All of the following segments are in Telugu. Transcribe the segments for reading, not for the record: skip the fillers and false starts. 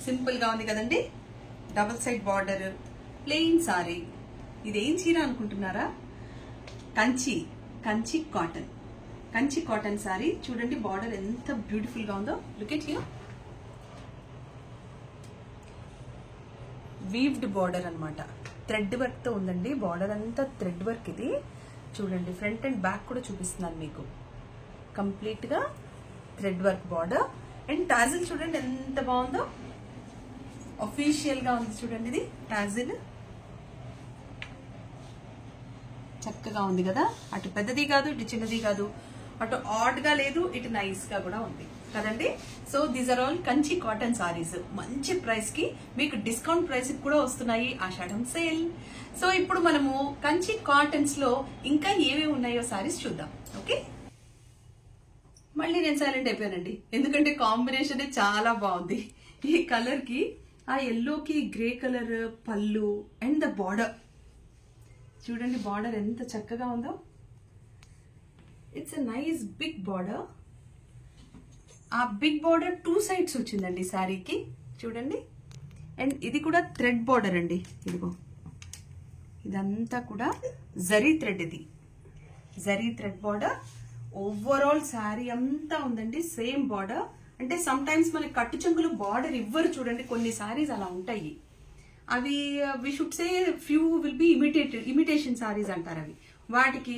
సింపుల్ గా ఉంది కదండి. Double side border, plain sorry. ఇదేం చీర అనుకుంటున్నారా? Kanchi cotton sorry. చూడండి బార్డర్ ఎంత బ్యూటిఫుల్ గా ఉందో. Look at here. Weaved border అన్నమాట. థ్రెడ్ వర్క్ తో ఉందండి. బార్డర్ అంతా థ్రెడ్ వర్క్. ఇది చూడండి, ఫ్రంట్ అండ్ బ్యాక్ కూడా చూపిస్తున్నాను మీకు. కంప్లీట్ గా thread work border. And tassel చూడండి ఎంత బాగుందో. అఫీషియల్ గా ఉంది చూడండి. ఇది టాజిల్ చక్కగా ఉంది కదా. అటు పెద్దది కాదు, ఇటు చిన్నది కాదు, అటు ఆడ్ గా లేదు, ఇటు నైస్ గా కూడా ఉంది కదండి. So these are all Kanchi cotton saris. మంచి ప్రైస్ కి మీకు డిస్కౌంట్ ప్రైస్ కూడా వస్తున్నాయి. ఆషాఢం సేల్. సో ఇప్పుడు మనము కంచి కాటన్స్ లో ఇంకా ఏమేమి ఉన్నాయో సారీస్ చూద్దాం. ఓకే, మళ్ళీ నేను సైలెంట్ అయిపోయానండి, ఎందుకంటే కాంబినేషన్ చాలా బాగుంది. ఈ కలర్ కి, ఆ ఎల్లోకి గ్రే కలర్ పళ్ళు అండ్ ద బార్డర్ చూడండి. బార్డర్ ఎంత చక్కగా ఉందో. It's a nice big border. ఆ బిగ్ బార్డర్ 2 సైడ్స్ వచ్చిందండి శారీకి చూడండి. అండ్ ఇది కూడా థ్రెడ్ బార్డర్ అండి. ఇదిగో ఇదంతా కూడా జరీ థ్రెడ్. ఇది zari thread border. Overall sari అంతా ఉందండి సేమ్ బార్డర్. అంటే సమ్ టైమ్స్ మనకి కట్టు చెంగులు బార్డర్ ఇవ్వరు చూడండి. కొన్ని శారీస్ అలా ఉంటాయి. అవి we should say few will be imitation saris అంటారు. అవి వాటికి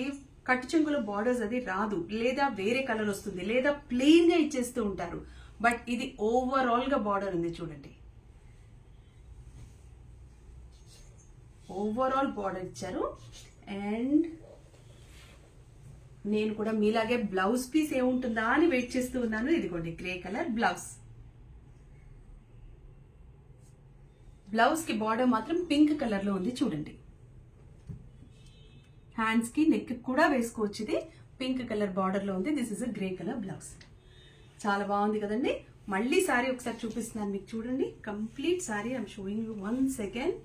కట్టు చెంగుల బార్డర్స్ అది రాదు, లేదా వేరే కలర్ వస్తుంది, లేదా ప్లెయిన్ గా ఇచ్చేస్తూ ఉంటారు. బట్ ఇది ఓవరాల్ గా బార్డర్ ఉంది చూడండి. ఓవరాల్ బార్డర్ ఇచ్చారు. అండ్ నేను కూడా మీలాగే బ్లౌజ్ పీస్ ఏముంటుందా అని వెయిట్ చేస్తూ ఉన్నాను. ఇదిగోండి గ్రే కలర్ బ్లౌజ్. బ్లౌజ్ కి బార్డర్ మాత్రం పింక్ కలర్ లో ఉంది చూడండి. హ్యాండ్స్ కి నెక్ కూడా వేసుకోవచ్చు. ఇది పింక్ కలర్ బార్డర్ లో ఉంది. This is a grey colour blouse. చాలా బాగుంది కదండి. మళ్ళీ సారీ ఒకసారి చూపిస్తున్నాను మీకు చూడండి. Complete sari I'm showing you one second.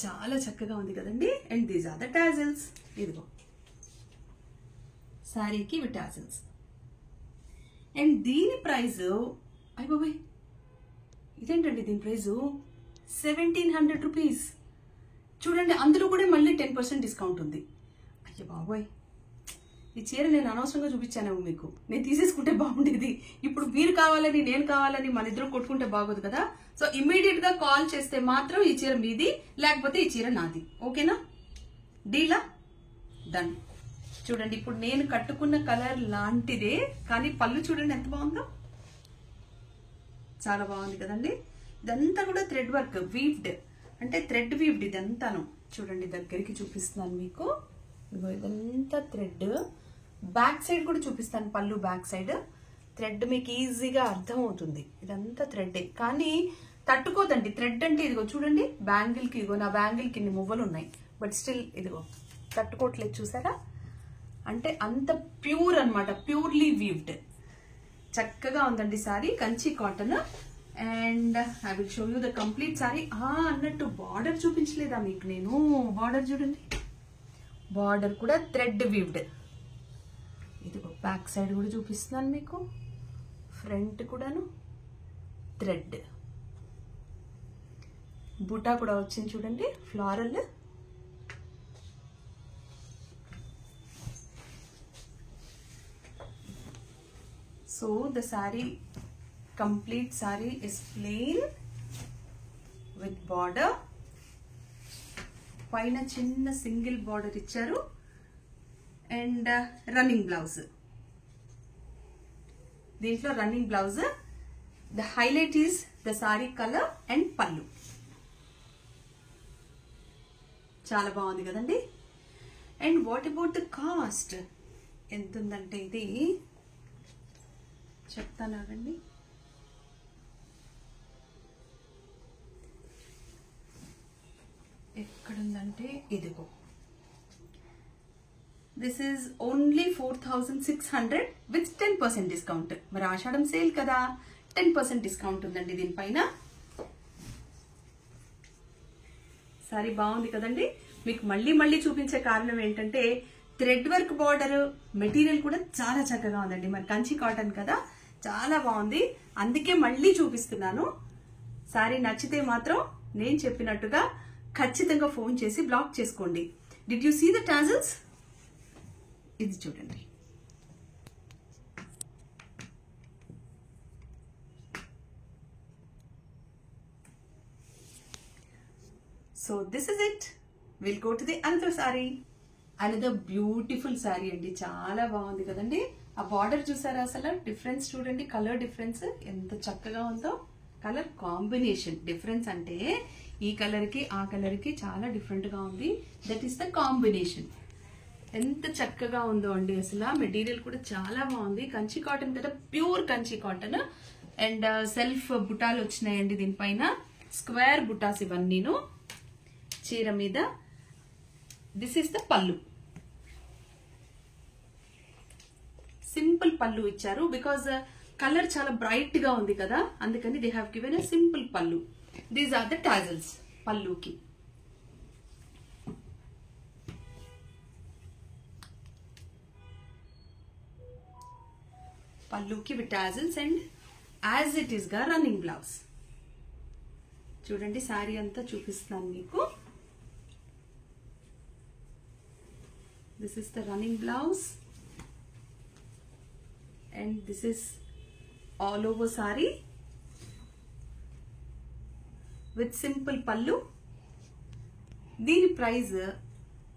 చాలా చక్కగా ఉంది కదండి. And these are the tassels. ఇదిగో శారీకి ఇవి టాజిల్స్. అండ్ దీని ప్రైస్ అయిపోయి ఇదేంటండి, దీని ప్రైస్ 1700 రూపీస్ చూడండి. అందులో కూడా మళ్ళీ 10% డిస్కౌంట్ ఉంది. అయ్యో బాబోయ్, ఈ చీర నేను అనవసరంగా చూపించానేమో మీకు. నేను తీసేసుకుంటే బాగుండేది. ఇప్పుడు మీరు కావాలని నేను కావాలని మన ఇద్దరు కొట్టుకుంటే బాగోదు కదా. సో ఇమ్మీడియట్ గా కాల్ చేస్తే మాత్రం ఈ చీర మీది, లేకపోతే ఈ చీర నాది. ఓకేనా? డీలా? డన్. చూడండి ఇప్పుడు నేను కట్టుకున్న కలర్ లాంటిదే, కానీ పళ్ళు చూడండి ఎంత బాగుందో. చాలా బాగుంది కదండి. ఇదంతా కూడా థ్రెడ్ వర్క్, వీవ్డ్ అంటే థ్రెడ్ వీవ్డ్ ఇదంతాను. చూడండి దగ్గరికి చూపిస్తున్నాను మీకు. ఇదంతా థ్రెడ్. బ్యాక్ సైడ్ కూడా చూపిస్తాను. పళ్ళు బ్యాక్ సైడ్ థ్రెడ్ మీకు ఈజీగా అర్థం అవుతుంది. ఇదంతా థ్రెడ్ కానీ తట్టుకోదండి థ్రెడ్ అంటే. ఇదిగో చూడండి బ్యాంగిల్ కి, ఇదిగో నా బ్యాంగిల్ కి ఇన్ని మువ్వలు ఉన్నాయి, బట్ స్టిల్ ఇదిగో తట్టుకోవట్లేదు. చూసారా? అంటే అంత ప్యూర్ అన్నమాట, ప్యూర్లీ వీవ్డ్. చక్కగా ఉందండి sorry, Kanchi cotton. And I will show you the complete sorry. అన్నట్టు బార్డర్ చూపించలేదా మీకు నేను? బార్డర్ చూడండి, బార్డర్ కూడా థ్రెడ్ వీవ్డ్. ఇదిగో బ్యాక్ సైడ్ కూడా చూపిస్తున్నాను మీకు. ఫ్రంట్ కూడాను థ్రెడ్. బుటా కూడా వచ్చింది చూడండి, floral. So the saree, complete saree is plain with border. పైన చిన్న సింగిల్ బార్డర్ ఇచ్చారు. And running blouse. దీంట్లో running blouse. The highlight is the sari colour and pallu. చాలా బాగుంది కదండి. And what about the cost? ఎంత ఉందంటే ఇది చెప్తానండి. ఎక్కడుందంటే ఇదిగో, this is only 4600 with 10% discount. మరి ఆషాఢం సేల్ కదా, 10% డిస్కౌంట్ ఉందండి దీనిపైన. సారీ బాగుంది కదండి. మీకు మళ్ళీ మళ్ళీ చూపించే కారణం ఏంటంటే థ్రెడ్ వర్క్ బార్డర్, మెటీరియల్ కూడా చాలా చక్కగా ఉందండి. మరి కంచి కాటన్ కదా, చాలా బాగుంది, అందుకే మళ్ళీ చూపిస్తున్నాను. సారీ నచ్చితే మాత్రం నేను చెప్పినట్టుగా ఖచ్చితంగా ఫోన్ చేసి బ్లాక్ చేసుకోండి. Did you see the tassels? ఇది చూడండి. So this is it. Will go to the another sari. Another beautiful sari అండి, చాలా బాగుంది కదండి. ఆ బార్డర్ చూసారా, అసలు డిఫరెన్స్ చూడండి, కలర్ డిఫరెన్స్ ఎంత చక్కగా ఉందో. కలర్ కాంబినేషన్ డిఫరెన్స్ అంటే ఈ కలర్ కి ఆ కలర్ కి చాలా డిఫరెంట్ గా ఉంది. That is the combination. ఎంత చక్కగా ఉందో అండి అసలు. మెటీరియల్ కూడా చాలా బాగుంది. కంచి కాటన్ కదా, pure Kanchi cotton. And self బుటాలు వచ్చినాయండి దీనిపైన, స్క్వేర్ బుటాస్ ఇవన్నీను చీర మీద. This is the pallu. Simple pallu ఇచ్చారు బికాజ్ కలర్ చాలా బ్రైట్ గా ఉంది కదా, అందుకని they have given a simple పళ్ళు. దీస్ ఆర్ ద టాజల్స్ పళ్ళుకి. పళ్ళుకి with tassels and as it is గా రన్నింగ్ బ్లౌజ్. చూడండి శారీ అంతా చూపిస్తున్నాను మీకు. This is the running blouse and this is all over saree with simple pallu. దీని ప్రైస్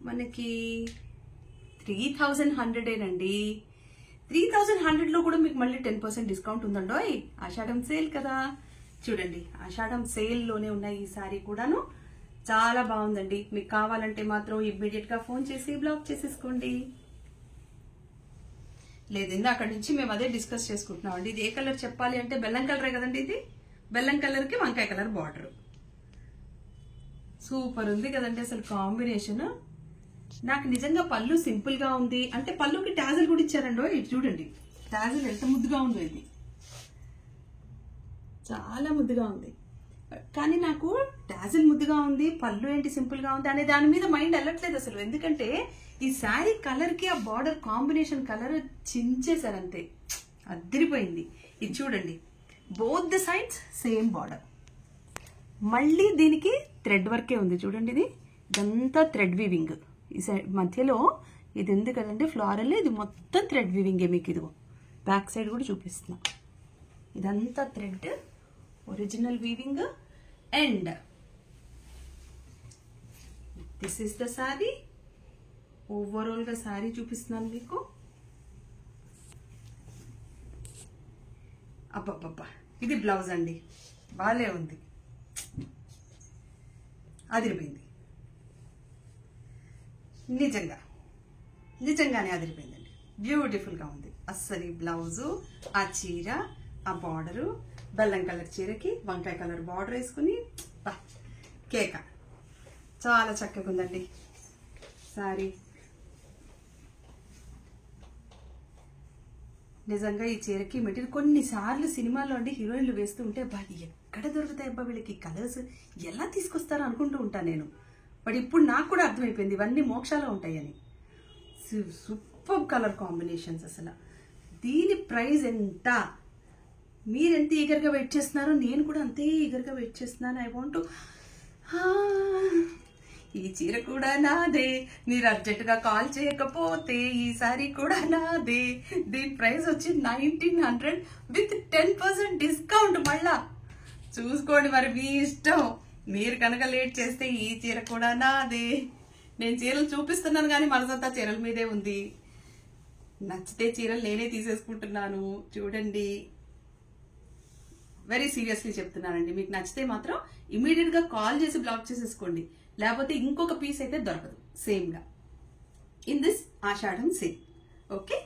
మనకి 3100 ఏనండి. 3100 లో కూడా మీకు మళ్ళీ 10% డిస్కౌంట్ ఉందండోయ్, ఆషాఢం సేల్ కదా. చూడండి ఆషాఢం సేల్ లోనే ఉన్నాయి ఈ సారీ కూడాను. చాలా బాగుందండి. మీకు కావాలంటే మాత్రం ఇమ్మీడియట్ గా ఫోన్ చేసి బ్లాక్ చేసేసుకోండి. లేదు అక్కడి నుంచి మేము అదే డిస్కస్ చేసుకుంటున్నాం అండి. ఇది ఏ కలర్ చెప్పాలి అంటే బెల్లం కలరే కదండి. ఇది బెల్లం కలర్ కి వంకాయ కలర్ బార్డర్. సూపర్ ఉంది కదండి అసలు కాంబినేషన్. నాకు నిజంగా పళ్ళు సింపుల్ గా ఉంది అంటే పళ్ళుకి టాజల్ కూడా ఇచ్చారండో. ఇది చూడండి టాజల్ ఎంత ముద్దుగా ఉందో, ఇది చాలా ముద్దుగా ఉంది. కానీ నాకు టాజల్ ముద్దుగా ఉంది, పళ్ళు ఏంటి సింపుల్ గా ఉంది అనే దాని మీద మైండ్ వెళ్ళట్లేదు అసలు. ఎందుకంటే ఈ శారీ కలర్ కి ఆ బార్డర్ కాంబినేషన్ కలర్ చించేశారు అంతే, అదిరిపోయింది. ఇది చూడండి both the sides same border. మళ్ళీ దీనికి థ్రెడ్ వర్కే ఉంది చూడండి. ఇది ఇదంతా థ్రెడ్ వీవింగ్. ఈ సైడ్ మధ్యలో ఇది ఉంది కదండి ఫ్లోరల్, ఇది మొత్తం థ్రెడ్ వీవింగే. మీకు ఇదిగో బ్యాక్ సైడ్ కూడా చూపిస్తున్నా. ఇదంతా thread original weaving. And this is the sorry. Overall గా సారీ చూపిస్తున్నాను మీకు. అబ్బబ్బబ్బా ఇది బ్లౌజ్ అండి, బాలే ఉంది, అదిరిపోయింది. నిజంగానే అదిరిపోయిందండి. బ్యూటిఫుల్ గా ఉంది అస్సలు. ఈ బ్లౌజు, ఆ చీర, ఆ బార్డరు, బెల్లం కలర్ చీరకి వంకాయ కలర్ బార్డర్ వేసుకుని కేక, చాలా చక్కగా ఉందండి సారీ. నిజంగా ఈ చీరకి మెటీరియల్ కొన్నిసార్లు సినిమాల్లో అండి హీరోయిన్లు వేస్తూ ఉంటే ఎక్కడ దొరుకుతాయి అబ్బా వీళ్ళకి కలర్స్, ఎలా తీసుకొస్తారో అనుకుంటూ ఉంటాను నేను. బట్ ఇప్పుడు నాకు కూడా అర్థమైపోయింది ఇవన్నీ మోక్షాలో ఉంటాయని. సూపర్ కలర్ కాంబినేషన్స్ అసలు. దీని ప్రైస్ ఎంత? మీరెంత ఈగర్గా వెయిట్ చేస్తున్నారో నేను కూడా అంతే ఈగర్గా వెయిట్ చేస్తున్నాను. I want to. ఈ చీర కూడా నాదే, మీరు అర్జెంటుగా కాల్ చేయకపోతే ఈ సారీ కూడా నాదే. దీని ప్రైస్ వచ్చి 1900 విత్ 10% డిస్కౌంట్. మళ్ళా చూసుకోండి మరి మీ ఇష్టం. మీరు కనుక లేట్ చేస్తే ఈ చీర కూడా నాదే. నేను చీరలు చూపిస్తున్నాను కానీ మనసంతా చీరల మీదే ఉంది. నచ్చితే చీరలు నేనే తీసేసుకుంటున్నాను. చూడండి వెరీ సీరియస్లీ చెప్తున్నానండి. మీకు నచ్చితే మాత్రం ఇమీడియట్ గా కాల్ చేసి బ్లాక్ చేసేసుకోండి, లేకపోతే ఇంకొక పీస్ అయితే దొరకదు సేమ్ గా in this Ashadham sale. Okay.